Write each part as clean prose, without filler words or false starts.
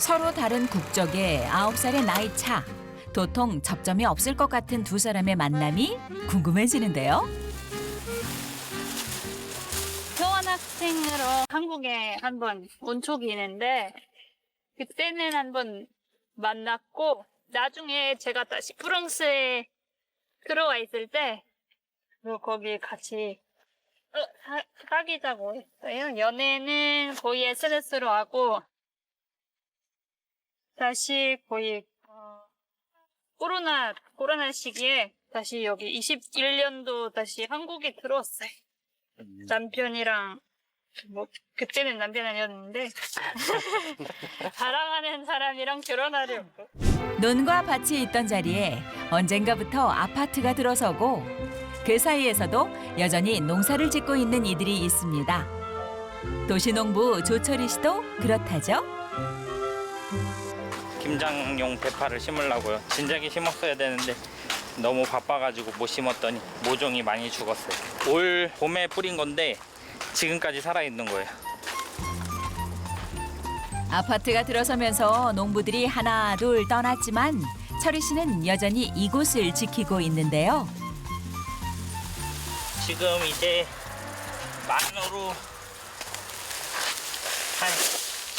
서로 다른 국적의 9살의 나이 차. 도통 접점이 없을 것 같은 두 사람의 만남이 궁금해지는데요. 교환학생으로 한국에 한번 온 적이 있는데 그때는 한번 만났고 나중에 제가 다시 프랑스에 들어와 있을 때 거기 같이 사귀자고 했어요. 연애는 거의 SNS로 하고 다시 거의 코로나 시기에 다시 여기 21년도 다시 한국에 들어왔어요. 남편이랑 그때는 남편 아니었는데 사랑하는 사람이랑 결혼하려고. 논과 밭이 있던 자리에 언젠가부터 아파트가 들어서고 그 사이에서도 여전히 농사를 짓고 있는 이들이 있습니다. 도시농부 조철희 씨도 그렇다죠. 김장용 대파를 심으려고요. 진작에 심었어야 되는데 너무 바빠가지고 못 심었더니 모종이 많이 죽었어요. 올 봄에 뿌린 건데 지금까지 살아있는 거예요. 아파트가 들어서면서 농부들이 하나 둘 떠났지만 철희 씨는 여전히 이곳을 지키고 있는데요. 지금 이제 만으로 한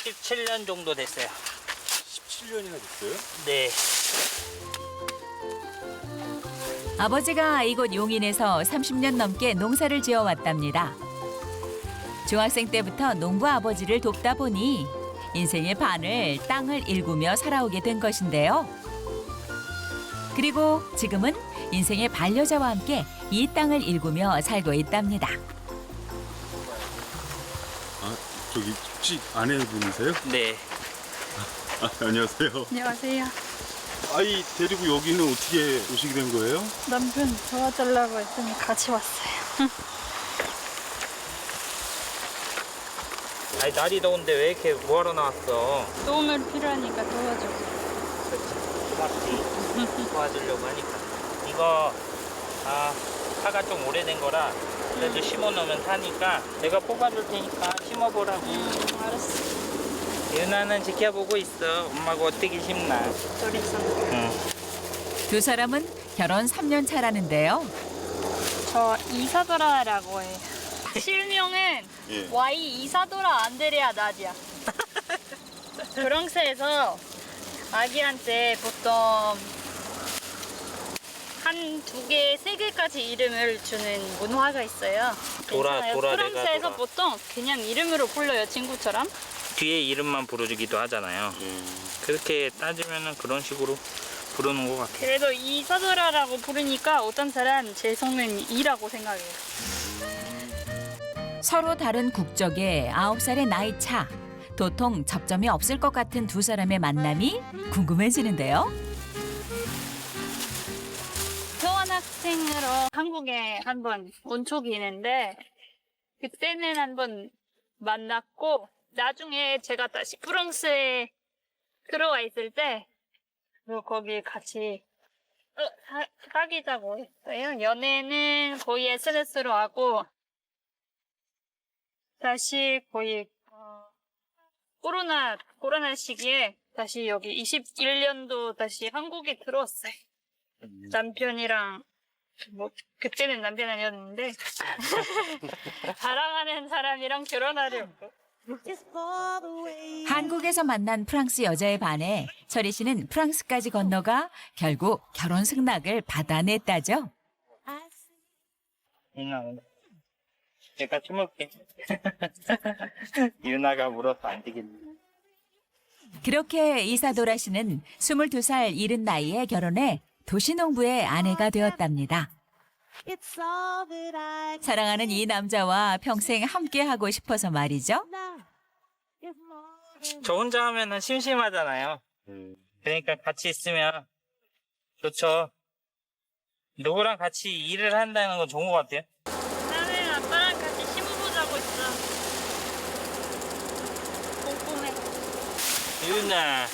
17년 정도 됐어요. 17년이나 됐어요? 네. 아버지가 이곳 용인에서 30년 넘게 농사를 지어왔답니다. 중학생 때부터 농부 아버지를 돕다 보니 인생의 반을 땅을 일구며 살아오게 된 것인데요. 그리고 지금은 인생의 반려자와 함께 이 땅을 일구며 살고 있답니다. 아, 저기 혹시 아내분이세요? 네. 안녕하세요. 안녕하세요. 아이 데리고 여기는 어떻게 오시게 된 거예요? 남편 도와달라고 했더니 같이 왔어요. 아니 날이 더운데 왜 이렇게 뭐하러 나왔어? 도움을 필요하니까 도와주고. 고맙지. 도와주려고 하니까. 이거 파가 좀 오래된 거라 그래도 심어놓으면 타니까 내가 뽑아줄 테니까 심어보라고. 알았어. 유나는 지켜보고 있어. 엄마가 어떻게 심나. 둘이서. 응. 두 사람은 결혼 3년 차라는데요. 저 이사도라라고 해요. 실명은 예. Y 이사도라 안드레아 나디아. 프랑스에서 아기한테 보통 한 2개, 3개까지 이름을 주는 문화가 있어요. 도라, 괜찮아요. 도라, 프랑스에서 내가 도라. 보통 그냥 이름으로 불러요, 친구처럼. 뒤에 이름만 부르기도 하잖아요. 그렇게 따지면은 그런 식으로 부르는 것 같아요. 그래도 이사도라라고 부르니까 어떤 사람 제 성명이 이라고 생각해요. 서로 다른 국적의 9살의 나이 차. 도통 접점이 없을 것 같은 두 사람의 만남이 궁금해지는데요. 교환학생으로 한국에 한번 온 적이 있는데 그때는 한번 만났고 나중에 제가 다시 프랑스에 들어와 있을 때 거기 같이 사귀자고 했어요. 연애는 거의 SNS로 하고 다시 거의 코로나 시기에 다시 여기 21년도 다시 한국에 들어왔어요. 남편이랑 그때는 남편 아니었는데 사랑하는 사람이랑 결혼하려고. 한국에서 만난 프랑스 여자에 반해 철희 씨는 프랑스까지 건너가 결국 결혼 승낙을 받아냈다죠. 유나 오늘 내가 심을게. 유나가 물어서 안 되겠네. 그렇게 이사도라 씨는 22살 이른 나이에 결혼해 도시농부의 아내가 되었답니다. 사랑하는 이 남자와 평생 함께하고 싶어서 말이죠. 저 혼자 하면은 심심하잖아요. 그러니까 같이 있으면 좋죠. 누구랑 같이 일을 한다는 건 좋은 것 같아요. 나는 아빠랑 같이 심어보자고 했어. 꼼꼼해. 유나.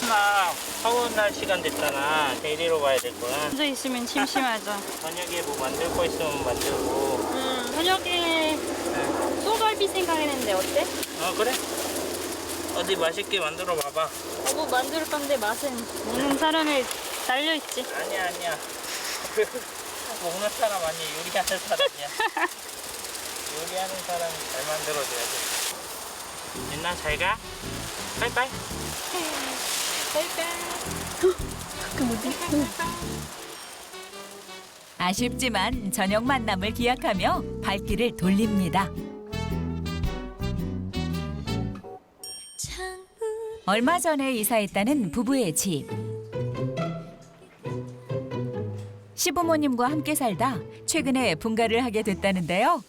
나 하원 날 시간 됐잖아. 데리러 가야 될 거야. 혼자 있으면 심심하죠. 저녁에 뭐 만들 거 있으면 만들고. 저녁에 소갈비 생각했는데 어때? 그래? 어디 맛있게 만들어 봐봐. 뭐 만들 건데 맛은 먹는 사람에 달려 있지. 아니야. 먹는 사람 아니야. 요리하는 사람이야. 요리하는 사람이 잘 만들어줘야지. 민나 잘 가. 빠이빠이. 아쉽지만 저녁 만남을 기약하며 발길을 돌립니다. 얼마 전에 이사했다는 부부의 집. 시부모님과 함께 살다 최근에 분가를 하게 됐다는데요.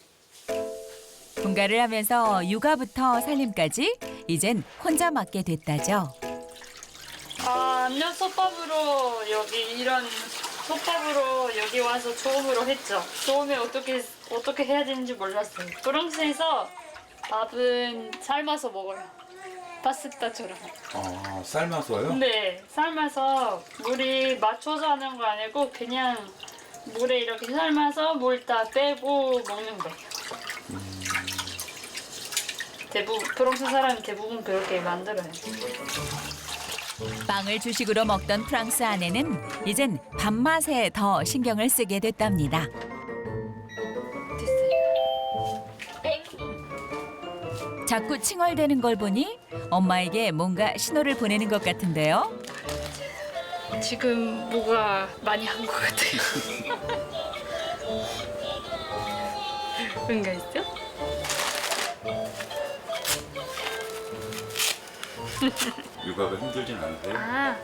분가를 하면서 육아부터 살림까지 이젠 혼자 맡게 됐다죠. 앞면 솥밥으로 이런 솥밥으로 여기 와서 처음으로 했죠. 처음에 어떻게 해야 되는지 몰랐어요. 프랑스에서 밥은 삶아서 먹어요. 파스타처럼. 아, 삶아서요? 네, 삶아서 물이 맞춰서 하는 거 아니고 그냥 물에 이렇게 삶아서 물 다 빼고 먹는 거예요. 프랑스 사람 대부분 그렇게 만들어요. 빵을 주식으로 먹던 프랑스 아내는 이젠 밥맛에 더 신경을 쓰게 됐답니다. 자꾸 칭얼대는 걸 보니 엄마에게 뭔가 신호를 보내는 것 같은데요. 지금 뭐가 많이 한 것 같아요. 뭔가 있어? 육아가 힘들진 않으세요?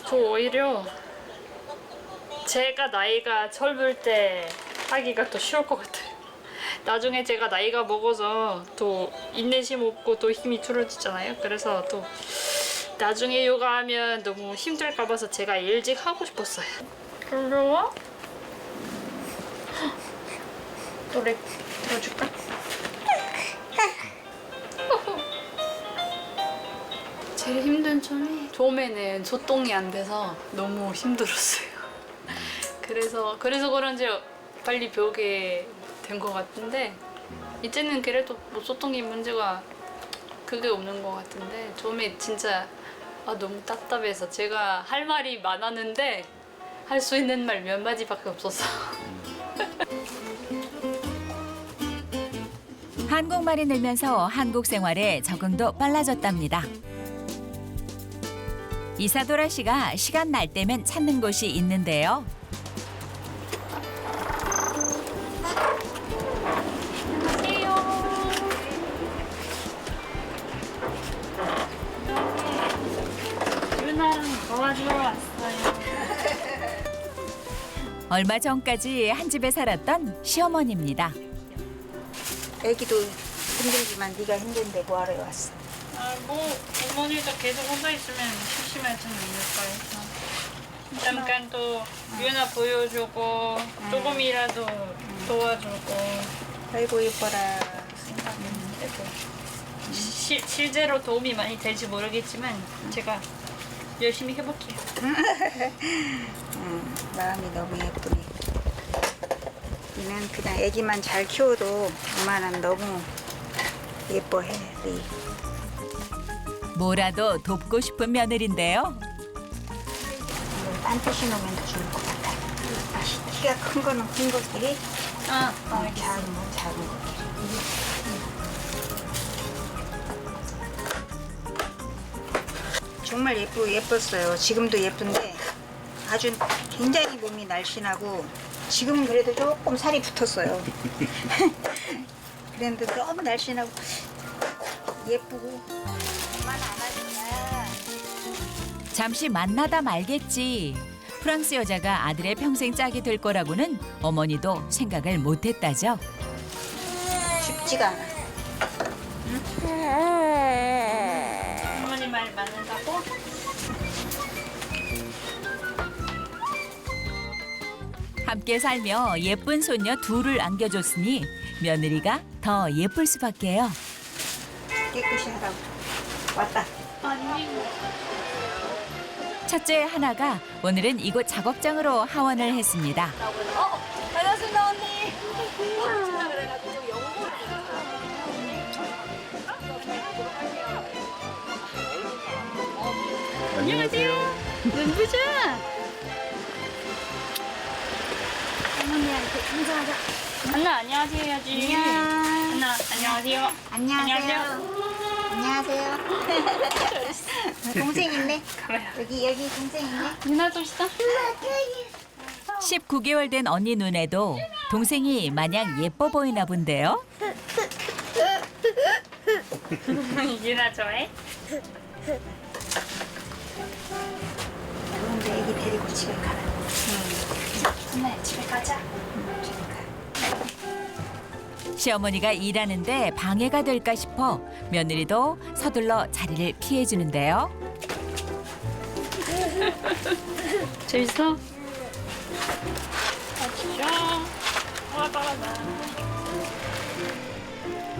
저 오히려 제가 나이가 젊을 때 하기가 더 쉬울 것 같아요. 나중에 제가 나이가 먹어서 또 인내심 없고 또 힘이 줄어들잖아요. 그래서 또 나중에 요가하면 너무 힘들까 봐서 제가 일찍 하고 싶었어요. 어려워? 노래 들어줄까? 제일 힘든 점이 처음에는 소통이 안 돼서 너무 힘들었어요. 그래서 그런지 빨리 배우게 된 것 같은데 이제는 그래도 뭐 소통이 문제가 그게 없는 것 같은데 처음에 진짜 너무 답답해서 제가 할 말이 많았는데 할 수 있는 말 몇 마디밖에 없었어. 한국말이 늘면서 한국 생활에 적응도 빨라졌답니다. 이사도라 씨가 시간 날 때면 찾는 곳이 있는데요. 유나랑 도와주러 왔어요. 얼마 전까지 한 집에 살았던 시어머니입니다. 애기도 힘들지만 네가 힘든데 뭐하러 왔어? 어머니도 계속 혼자 있으면 심심하지 않을까 해서 잠깐 또 유나 보여주고 조금이라도 도와주고 아이고 이뻐라. 생각했는데 실제로 도움이 많이 될지 모르겠지만 제가 열심히 해볼게요. 마음이 너무 예쁘네. 얘는 그냥 애기만 잘 키워도 엄마는 너무 예뻐해. 네. 뭐라도 돕고 싶은 며느리인데요. 반드시 놓으면 더 좋을 것 같아. 키가 큰 거는 큰 거끼리, 작은 건 작은 거끼리. 정말 예뻤어요. 지금도 예쁜데 아주 굉장히 몸이 날씬하고 지금은 그래도 조금 살이 붙었어요. 그런데 너무 날씬하고 예쁘고 엄마는 안 하잖아. 잠시 만나다 말겠지. 프랑스 여자가 아들의 평생 짝이 될 거라고는 어머니도 생각을 못했다죠. 쉽지가 않아. 어머니 말 많은다고? 함께 살며 예쁜 손녀 둘을 안겨줬으니 며느리가 더 예쁠 수밖에요. 깨끗이 하라고. 왔다. 아니 첫째 하나가 오늘은 이곳 작업장으로 하원을 했습니다. 반갑습니다 언니. 안녕하세요. 눈부자. 할머니한테 인사하자. 안나 안녕하세요 해야지. 안녕. 안나 안녕하세요. 안녕하세요. 안녕하세요. 동생 있네. 여기 동생 있네. 누나도 있어? 19개월 된 언니 눈에도 동생이 마냥 예뻐 보이나 본데요. 유나 좋아해? 그런데 애기 데리고 집에 가라. 엄마 집에 가자. 시어머니가 일하는데 방해가 될까 싶어 며느리도 서둘러 자리를 피해주는데요. 재밌어? 아 진짜? 와 빠르다.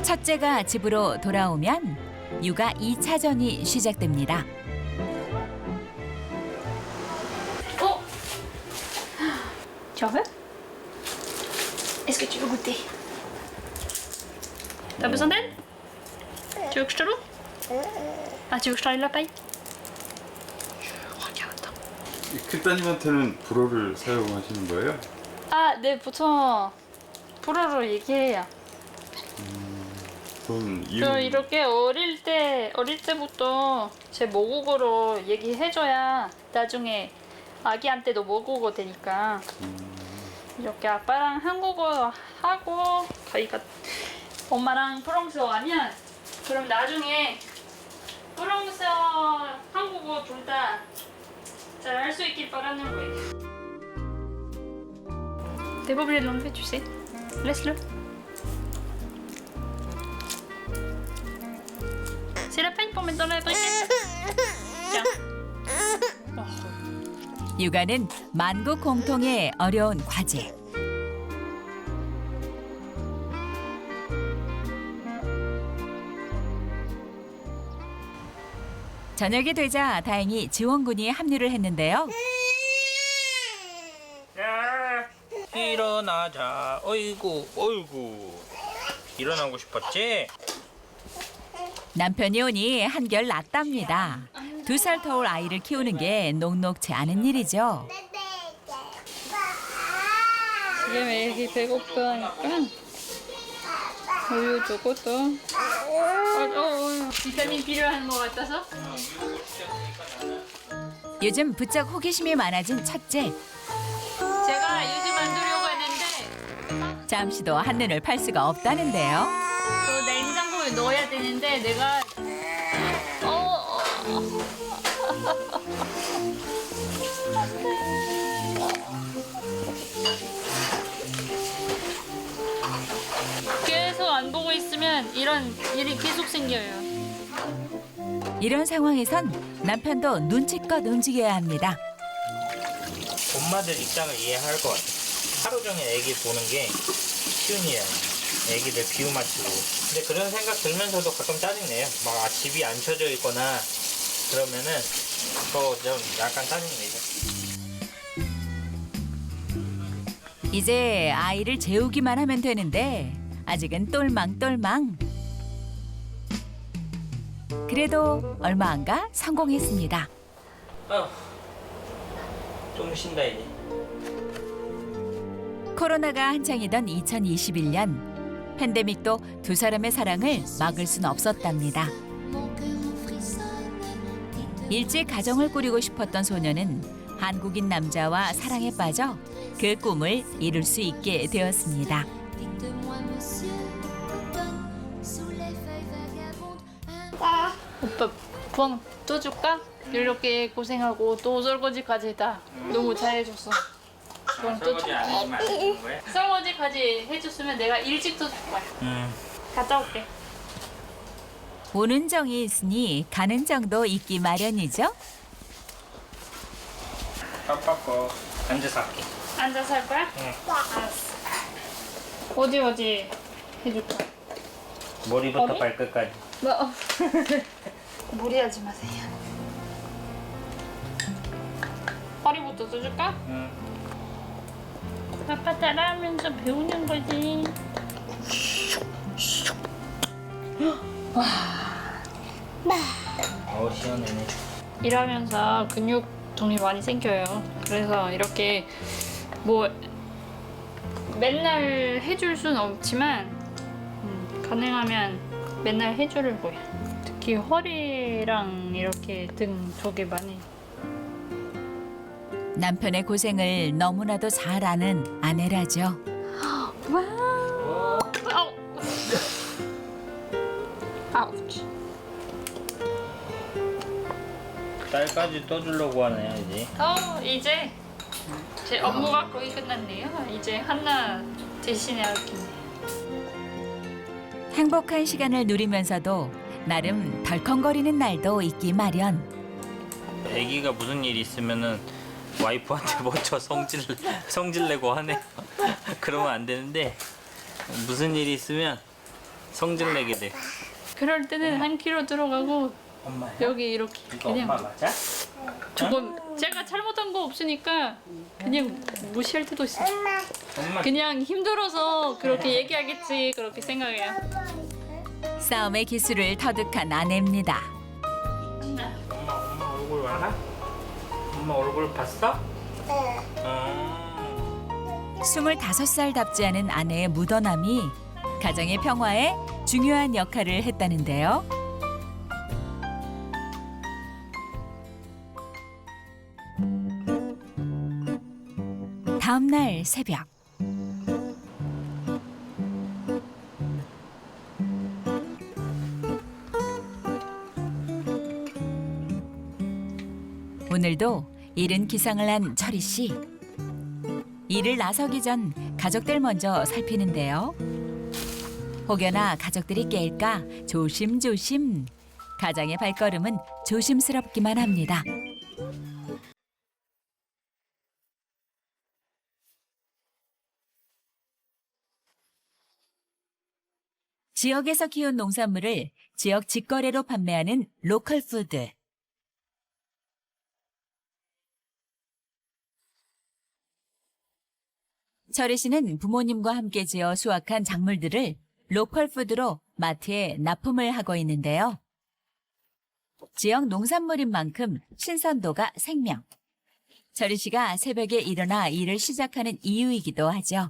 첫째가 집으로 돌아오면 육아 2차전이 시작됩니다. Oh Tu en veux? Est-ce que tu veux goûter? T'as besoin d'aide? Tu veux que je te l'ouvre? Ah, tu veux que je t'enlève la paille? Regarde. 큰 따님한테는 불어를 사용하시는 거예요? 아, 네, 보통 불어로 얘기해요. 그럼 저 이렇게 어릴 때부터 제 모국어로 얘기해줘야 나중에 아기한테도 모국어 되니까 이렇게 아빠랑 한국어 하고 저희가 엄마랑 프랑스어 하면 그럼 나중에 프랑스어, 한국어 둘 다 잘 할 수 있길 바라는 거예요. T'es pas obligé de l'enlever, tu sais. Laisse-le. C'est la paille pour mettre dans la briquette. Tiens. 육아는 만국 공통의 어려운 과제. 저녁이 되자 다행히 지원군이 합류를 했는데요. 야, 일어나자. 어이구, 어이구. 일어나고 싶었지? 남편이 오니 한결 낫답니다. 2살 터울 아이를 키우는 게 녹록지 않은 일이죠. 지금 애기 배고프니까 우유 주고 또 비타민 필요한 것 같아서 요즘 부쩍 호기심이 많아진 첫째. 제가 요즘 만들려고 했는데 잠시도 한눈을 팔 수가 없다는데요. 또 냉장고에 넣어야 되는데 내가 계속 안 보고 있으면 이런 일이 계속 생겨요. 이런 상황에선 남편도 눈치껏 움직여야 합니다. 엄마들 입장을 이해할 것 같아. 하루 종일 애기 보는 게 쉬운 일 아니야. 애기들 비유 맞추고. 근데 그런 생각 들면서도 가끔 짜증내요. 막 집이 안 쳐져 있거나 그러면은 더 좀 약간 짜증내죠. 이제 아이를 재우기만 하면 되는데 아직은 똘망똘망. 그래도 얼마 안 가 성공했습니다. 좀 쉰다 이제. 코로나가 한창이던 2021년 팬데믹도 두 사람의 사랑을 막을 순 없었답니다. 일찍 가정을 꾸리고 싶었던 소녀는 한국인 남자와 사랑에 빠져 그 꿈을 이룰 수 있게 되었습니다. 오빠 부엉 또 줄까? 이렇게 고생하고 또 설거지까지 했다. 너무 잘해줬어. 그럼 또 설거지 안 해주면 안 되는 거야? 설거지까지 해줬으면 내가 일찍 또 줄 거야. 갔다 올게. 오는 정이 있으니 가는 정도 있기 마련이죠. 빡빡거 앉아서 할게. 앉아서 할 거야? 응. 알았어. 어디 해줄까? 머리부터 머리? 발끝까지. 뭐? 무리하지 마세요. 허리부터 써줄까? 응. 아빠 따라하면서 배우는 거지. 어우 시원해네. 일하면서 근육통이 많이 생겨요. 그래서 이렇게 뭐 맨날 해줄 순 없지만 가능하면 맨날 해주려고요. 특히 허리랑 이렇게 등 쪽에 많이. 남편의 고생을 너무나도 잘 아는 아내라죠. 와우. 아우. 아우치. 딸까지 떠주려고 하네요 이제. 이제 제 업무가 거의 끝났네요. 이제 하나 대신에 할게요. 행복한 시간을 누리면서도 나름 덜컹거리는 날도 있기 마련. 아기가 무슨 일 있으면은 와이프한테 먼저 성질 내고 하네. 그러면 안 되는데 무슨 일이 있으면 성질 내게 돼. 그럴 때는 한 킬로 들어가고 엄마야? 여기 이렇게 이거 그냥 엄마 맞아? 조금 제가 잘못한 거 없으니까 그냥 무시할 때도 있어요. 엄마 그냥 힘들어서 그렇게 얘기하겠지 그렇게 생각해요. 싸움의 기술을 터득한 아내입니다. 엄마 얼굴 알아? 엄마 얼굴 봤어? 네. 25살답지 않은 아내의 묻어남이 가정의 평화에 중요한 역할을 했다는데요. 다음 날 새벽. 오늘도 이른 기상을 한 철희 씨. 일을 나서기 전 가족들 먼저 살피는데요. 혹여나 가족들이 깰까 조심조심. 가장의 발걸음은 조심스럽기만 합니다. 지역에서 키운 농산물을 지역 직거래로 판매하는 로컬 푸드. 철희 씨는 부모님과 함께 지어 수확한 작물들을 로컬 푸드로 마트에 납품을 하고 있는데요. 지역 농산물인 만큼 신선도가 생명. 철희 씨가 새벽에 일어나 일을 시작하는 이유이기도 하죠.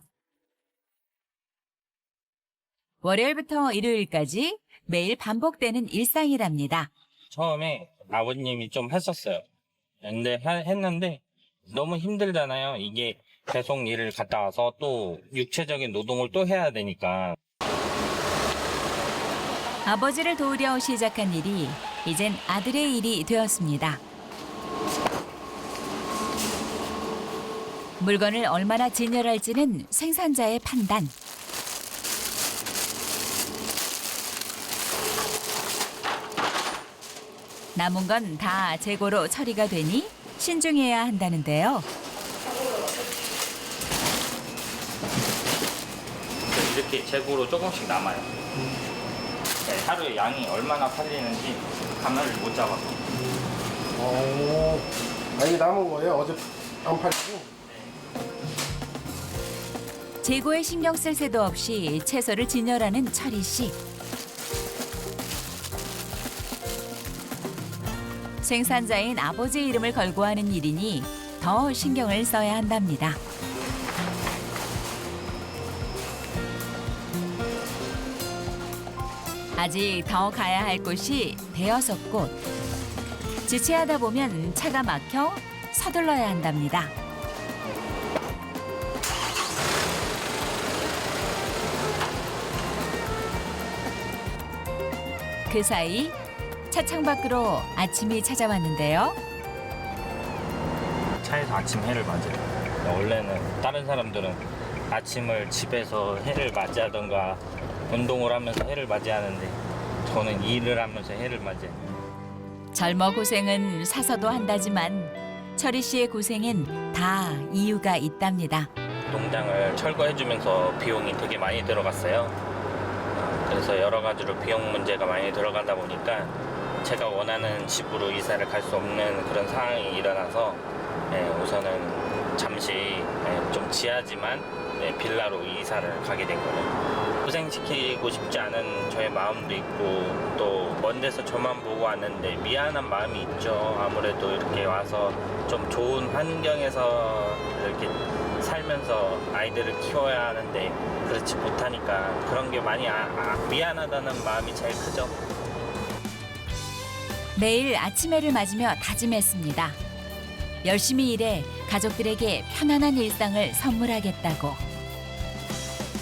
월요일부터 일요일까지 매일 반복되는 일상이랍니다. 처음에 아버님이 좀 했었어요. 근데 했는데 너무 힘들잖아요. 이게 계속 일을 갔다 와서 또 육체적인 노동을 또 해야 되니까. 아버지를 도우려 시작한 일이 이젠 아들의 일이 되었습니다. 물건을 얼마나 진열할지는 생산자의 판단. 남은 건 다 재고로 처리가 되니 신중해야 한다는데요. 이렇게 재고로 조금씩 남아요. 네, 하루에 양이 얼마나 팔리는지 감을 못 잡아서. 이게 남은 거예요? 어제 안 팔리고? 재고에 신경 쓸 새도 없이 채소를 진열하는 철희 씨. 생산자인 아버지의 이름을 걸고 하는 일이니 더 신경을 써야 한답니다. 아직 더 가야 할 곳이 대여섯 곳. 지체하다 보면 차가 막혀 서둘러야 한답니다. 그 사이 차창 밖으로 아침이 찾아왔는데요. 차에서 아침 해를 맞아요. 원래는 다른 사람들은 아침을 집에서 해를 맞이하던가 운동을 하면서 해를 맞이하는데 저는 일을 하면서 해를 맞이해요. 젊어 고생은 사서도 한다지만 철희 씨의 고생엔 다 이유가 있답니다. 농장을 철거해주면서 비용이 되게 많이 들어갔어요. 그래서 여러 가지로 비용 문제가 많이 들어가다 보니까 제가 원하는 집으로 이사를 갈 수 없는 그런 상황이 일어나서 우선은 잠시 좀 지하지만 빌라로 이사를 가게 된 거예요. 고생시키고 싶지 않은 저의 마음도 있고 또 먼 데서 저만 보고 왔는데 미안한 마음이 있죠. 아무래도 이렇게 와서 좀 좋은 환경에서 이렇게 살면서 아이들을 키워야 하는데 그렇지 못하니까 그런 게 많이 미안하다는 마음이 제일 크죠. 매일 아침해를 맞으며 다짐했습니다. 열심히 일해 가족들에게 편안한 일상을 선물하겠다고.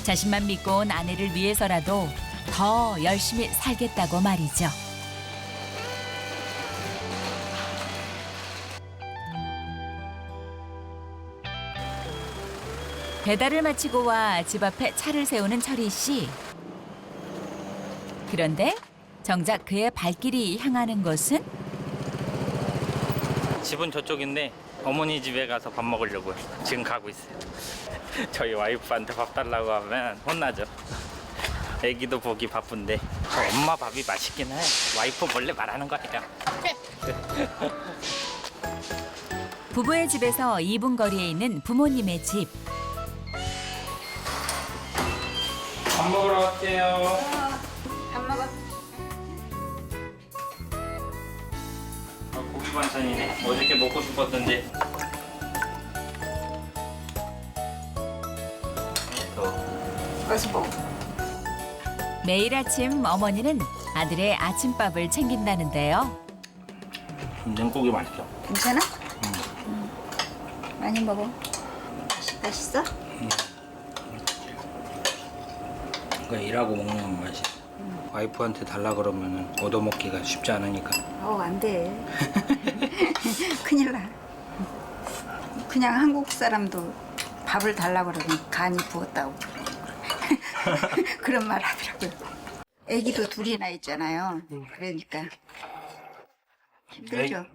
자신만 믿고 온 아내를 위해서라도 더 열심히 살겠다고 말이죠. 배달을 마치고 와 집 앞에 차를 세우는 철희 씨. 그런데 정작 그의 발길이 향하는 곳은 집은 저쪽인데 어머니 집에 가서 밥 먹으려고요. 지금 가고 있어요. 저희 와이프한테 밥 달라고 하면 혼나죠. 애기도 보기 바쁜데 저 엄마 밥이 맛있긴 해. 와이프 몰래 말하는 거예요. 부부의 집에서 2분 거리에 있는 부모님의 집. 밥 먹으러 갈게요. 밥 먹어. 고기 반찬이네. 어저께 먹고 싶었던데. 어서 먹어. 매일 아침 어머니는 아들의 아침밥을 챙긴다는데요. 냉고기 맛있죠? 괜찮아? 많이 먹어. 맛있어? 그러니까 일하고 먹는 맛이. 와이프한테 달라 그러면 얻어먹기가 쉽지 않으니까. 안 돼. 큰일 나. 그냥 한국 사람도 밥을 달라고 그러면 간이 부었다고. 그런 말 하더라고요. 애기도 둘이나 있잖아요. 그러니까 힘들죠.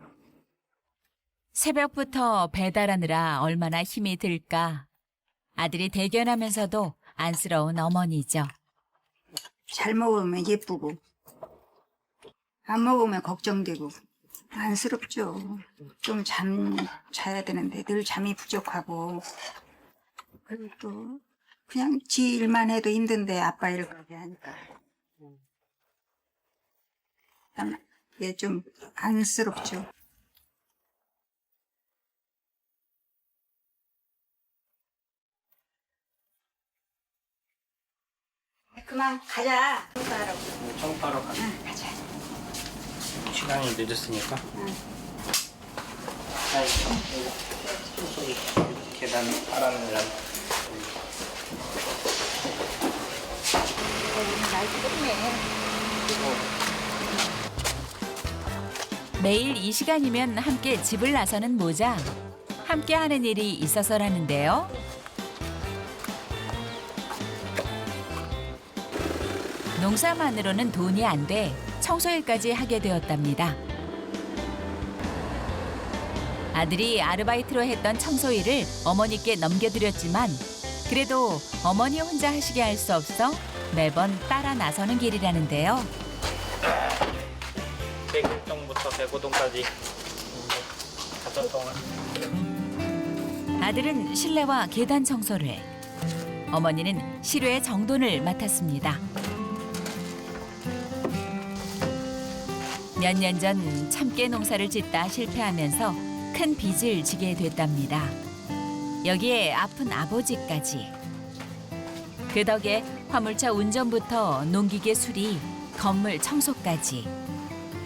새벽부터 배달하느라 얼마나 힘이 들까. 아들이 대견하면서도 안쓰러운 어머니죠. 잘 먹으면 예쁘고 안 먹으면 걱정되고 안쓰럽죠. 좀 자야 되는데 늘 잠이 부족하고 그리고 또 그냥 지 일만 해도 힘든데 아빠 일까지 하니까 예, 좀 안쓰럽죠. 그만 가자. 청소하라고. 청소하러 가자. 응, 가자. 시간이 늦었으니까. 계단 깔아놓으려면. 날 끝내. 매일 이 시간이면 함께 집을 나서는 모자. 함께 하는 일이 있어서라는데요. 농사만으로는 돈이 안 돼 청소일까지 하게 되었답니다. 아들이 아르바이트로 했던 청소일을 어머니께 넘겨드렸지만 그래도 어머니 혼자 하시게 할 수 없어 매번 따라 나서는 길이라는데요. 101동부터 105동까지 5동을. 아들은 실내와 계단 청소를, 어머니는 실외 정돈을 맡았습니다. 몇 년 전 참깨 농사를 짓다 실패하면서 큰 빚을 지게 됐답니다. 여기에 아픈 아버지까지. 그 덕에 화물차 운전부터 농기계 수리, 건물 청소까지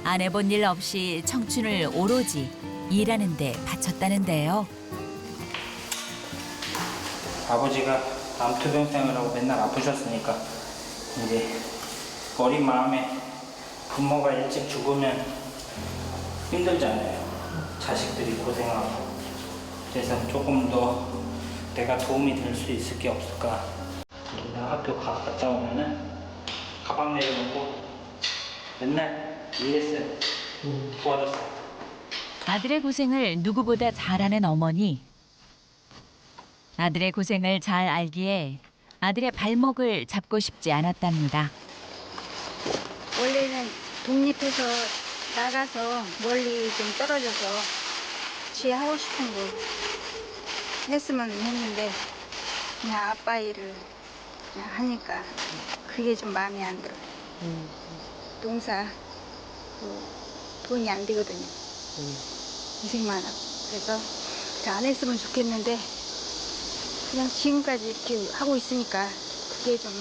안 해본 일 없이 청춘을 오로지 일하는 데 바쳤다는데요. 아버지가 암투병생을 하고 맨날 아프셨으니까 이제 어린 마음에 부모가 일찍 죽으면 힘들잖아요. 자식들이 고생하고. 그래서 조금 더 내가 도움이 될 수 있을 게 없을까. 내가 학교 갔다 오면은 가방 내려놓고 맨날 일했어요. 도와줬어요. 아들의 고생을 누구보다 잘 아는 어머니. 아들의 고생을 잘 알기에 아들의 발목을 잡고 싶지 않았답니다. 원래는 독립해서 나가서 멀리 좀 떨어져서 지 하고 싶은 거 했으면 했는데 그냥 아빠 일을 그냥 하니까 그게 좀 마음에 안 들어요. 농사 돈이 안 되거든요. 고생만 하고. 그래서 안 했으면 좋겠는데 그냥 지금까지 이렇게 하고 있으니까 그게 좀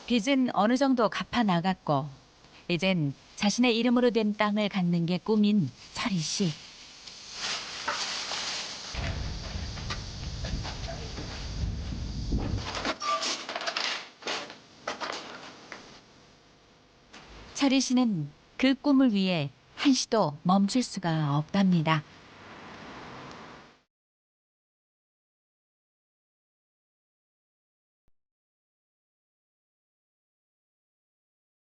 빚은 어느 정도 갚아 나갔고 이젠 자신의 이름으로 된 땅을 갖는 게 꿈인 철희 씨. 철희 씨는 그 꿈을 위해 한시도 멈출 수가 없답니다.